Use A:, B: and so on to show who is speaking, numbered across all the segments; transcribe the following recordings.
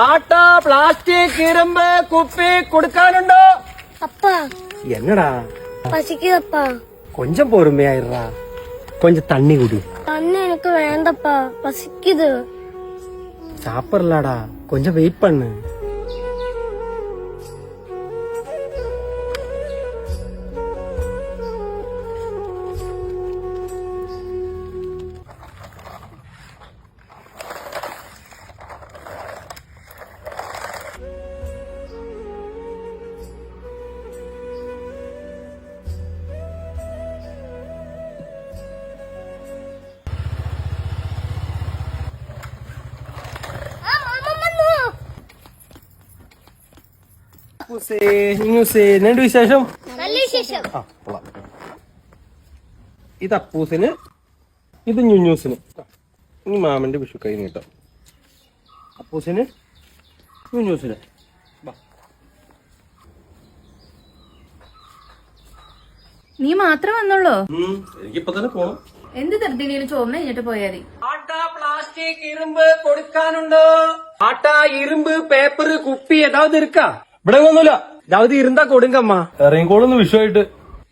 A: ആട്ട plastic ഇരുമ്പ് കുപ്പി കൊടുക്കാനുണ്ടോ?
B: அப்பா
A: என்னடா
B: பசிக்குதப்பா.
A: கொஞ்சம் பொறுமையாயிடுறா. கொஞ்சம் தண்ணி குடி.
B: தண்ணி எனக்கு வேண்டப்பா, பசிக்குது.
A: சாப்பிடலாடா, கொஞ்சம் வெயிட் பண்ணு. എന്നുണ്ട് വിശേഷം?
B: നല്ല വിശേഷം.
A: ഇത് അപ്പൂസിന്, ഇത് ഞുഞ്ഞൂസിന്. ഇനി മാമന്റെ വിഷു കൈ നീട്ടാം. അപ്പൂസിന്, ഞുഞ്ഞൂസിന്.
C: നീ മാത്രം വന്നുള്ളോ?
A: എനിക്കിപ്പോ തന്നെ പോണം.
C: എന്ത് തരത്തിലും ചോർന്ന് കഴിഞ്ഞിട്ട് പോയാതി.
A: ആട്ട പ്ലാസ്റ്റിക് ഇരുമ്പ് കൊടുക്കാനുണ്ടോ? ആട്ട ഇരുമ്പ് പേപ്പർ കുപ്പി ഏതാവത് ഇരിക്കാ? ഇവിടെ ഒന്നുമില്ല. ഏതാവത് ഇരുന്നാ കൊടുങ്കമ്മ. ഇറങ്ങിക്കോളൊന്ന് വിഷുവായിട്ട്.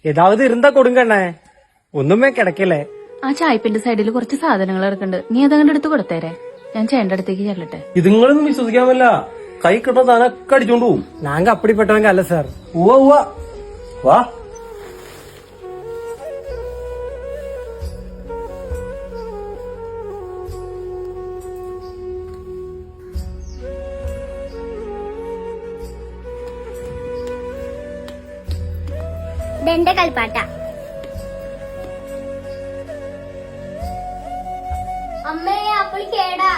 A: ഏതാവത് ഇരുന്നാ കൊടുങ്കണ്ണേ. ഒന്നുമേ കിടക്കല്ലേ.
C: ആ ചായപ്പിന്റെ സൈഡിൽ കുറച്ച് സാധനങ്ങൾ ഇറക്കുന്നുണ്ട്. നീ അതങ്ങോട്ട് എടുത്ത് കൊടുത്തേരെ. ഞാൻ ചേട്ടന്റെ അടുത്തേക്ക് ചെല്ലട്ടെ.
A: ഇതുങ്ങളൊന്നും വിശ്വസിക്കാൻ പറ്റില്ല. കൈ കിട്ടുന്ന താനൊക്കെ അടിച്ചോണ്ട് പോവും. നാങ്ക അപ്പടിപ്പെട്ടവങ്ക അല്ല സാർ. ഉവ്വ വാ.
B: ഇതെന്റെ കളിപ്പാട്ട. അമ്മേ അപ്പോൾ കേടാ.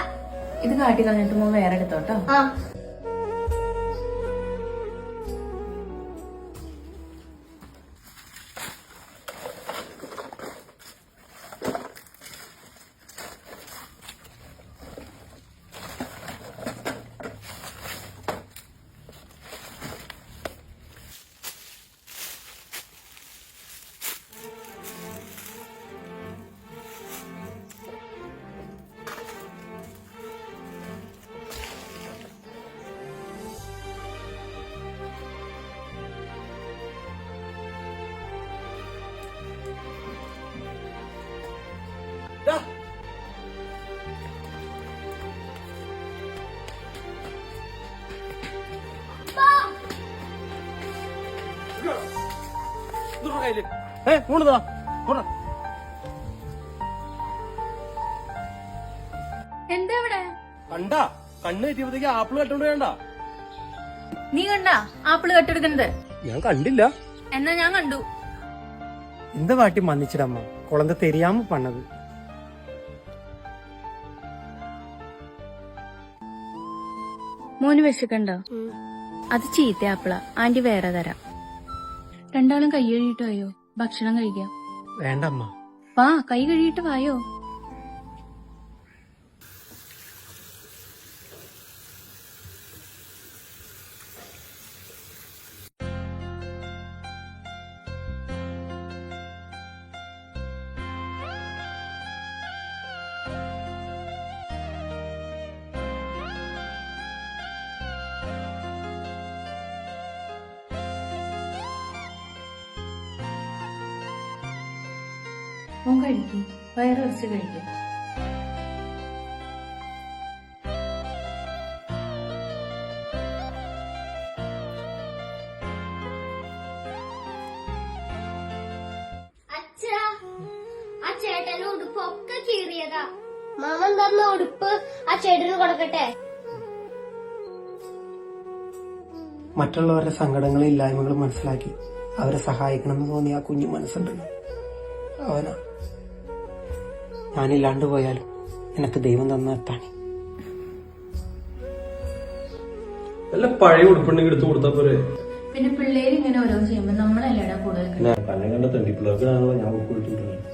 C: ഇത് കാട്ടി കളഞ്ഞിട്ട് മോൻ വേറെ എടുത്തോട്ടോ. എന്താ ഇവിടെ
A: കണ്ടാ കണ്ണ് തെറ്റിയപ്പോഴത്തേക്ക് ആപ്പിള് കട്ടോണ്ട് വേണ്ട.
C: നീ കണ്ടാ ആപ്പിള് കട്ടെടുക്കുന്നത്?
A: ഞാൻ കണ്ടില്ല.
C: എന്നാ ഞാൻ കണ്ടു.
A: இந்த வாட்டி மன்னிச்சிடம்மா, குழந்தை தெரியாம பண்ணது.
C: മോന് വിശക്കണ്ടോ? അത് ചീത്ത ആപ്പിള. ആന്റി വേറെ തരാം. രണ്ടാളും കൈ കഴുകിയിട്ട് വായോ, ഭക്ഷണം കഴിക്കാം.
A: വേണ്ടമ്മ.
C: വാ, കൈ കഴുകിയിട്ട് വായോ. മോൻ കഴിക്കും, വയറിറച്ച് കഴിക്കും.
B: അച്ഛാ, ആ ചേട്ടന് ഉടുപ്പൊക്കെ കീറിയതാ. മാമൻ തന്ന ഉടുപ്പ് ആ ചേട്ടന് കൊടുക്കട്ടെ.
A: മറ്റുള്ളവരുടെ സങ്കടങ്ങളും ഇല്ലായ്മകളും മനസ്സിലാക്കി അവരെ സഹായിക്കണമെന്ന് തോന്നിയ ആ കുഞ്ഞു മനസ്സുണ്ടല്ലോ, അവനാ. ഞാനില്ലാണ്ട് പോയാലും എനക്ക് ദൈവം തന്നെത്താണ്. വല്ല പഴയ ഉടുപ്പുണ്ടെങ്കിൽ എടുത്തു കൊടുത്താ പോരെ.
C: പിന്നെ പിള്ളേര് ഇങ്ങനെ ഓരോന്ന് ചെയ്യുമ്പോ നമ്മളല്ലേടാ കൂടുതൽ.
A: കണ്ണം കണ്ട തണ്ടി പിള്ളേർക്കാണല്ലോ ഞാൻ ഉടുപ്പ് എടുത്തു.